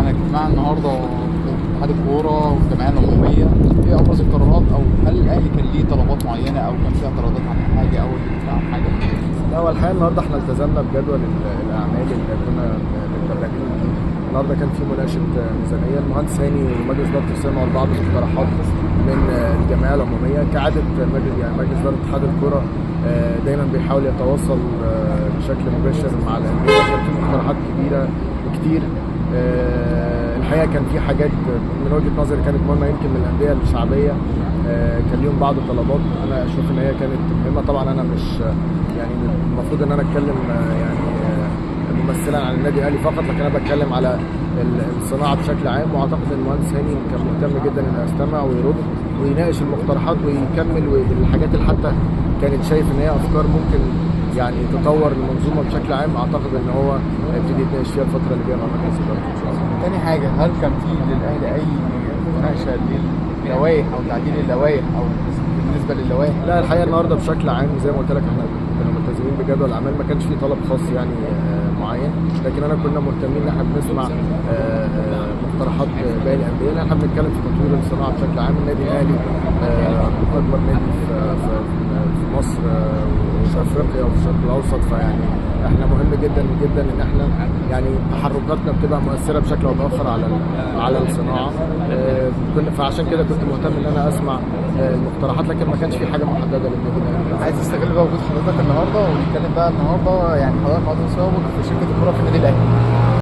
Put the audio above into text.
عن اجتماع النهارده في اتحاد الكوره والجمعيه العموميه، ايه ابرز القرارات، او هل الاهلي كان ليه طلبات معينه او كان فيها اعتراضات عن حاجه او الدفاع عن حاجه؟ لا، هو الحقيقه النهارده احنا التزمنا بجدول الاعمال اللي كنا متبعين بيه. النهارده كان في مناقشه ميزانيه، المهندس هاني ومجلس اداره سمعوا بعض الاقتراحات من الجمعيه العموميه كعاده مجلس اداره اتحاد الكوره. دايما بيحاول يتواصل بشكل مباشر مع الانديه. كان في مقترحات كبيره وكتير. الحقيقه كان في حاجات من وجهه نظري كانت مهمه يمكن من الانديه الشعبيه. كان ليهم بعض الطلبات انا اشوف ان هي كانت مهمه. طبعا انا مش يعني المفروض ان انا اتكلم يعني ممثلا عن النادي الاهلي فقط، لكن انا بتكلم على الصناعه بشكل عام. واعتقد ان المهندس هاني كان مهتم جدا انه يستمع ويرد ويناقش المقترحات ويكمل، والحاجات اللي حتى كانت شايف ان هي افكار ممكن يعني تطور المنظومه بشكل عام. اعتقد ان هو هيبتدي يتناقش فيها الفتره اللي جايه مع مجلس الاداره ان شاء الله. تاني حاجه، هل كان في للاهلي اي مناقشه للوائح او تعديل اللوائح او بالنسبه للوائح؟ لا، الحقيقه النهارده بشكل عام زي ما قلت لك احنا كنا ملتزمين بجدول الاعمال، ما كانش في طلب خاص يعني معين، لكن انا كنا مهتمين ان احنا بنسمع مقترحات باقي الانديه، لان احنا بنتكلم في تطوير الصناعه بشكل عام. النادي الاهلي اكبر نادي في مصر وفي افريقيا وفي الشرق الاوسط، فيعني احنا مهم جدا جدا ان احنا يعني تحركاتنا بتبقى مؤثره بشكل او باخر على الصناعه. فعشان كده كنت مهتم ان انا اسمع المقترحات، لكن ما كانش في حاجه محدده للنادي الاهلي. عايز استغل بقى وجود حضرتك النهارده ونتكلم بقى النهارده، يعني حضرتك عضو سابق في شركه الكوره في النادي الاهلي.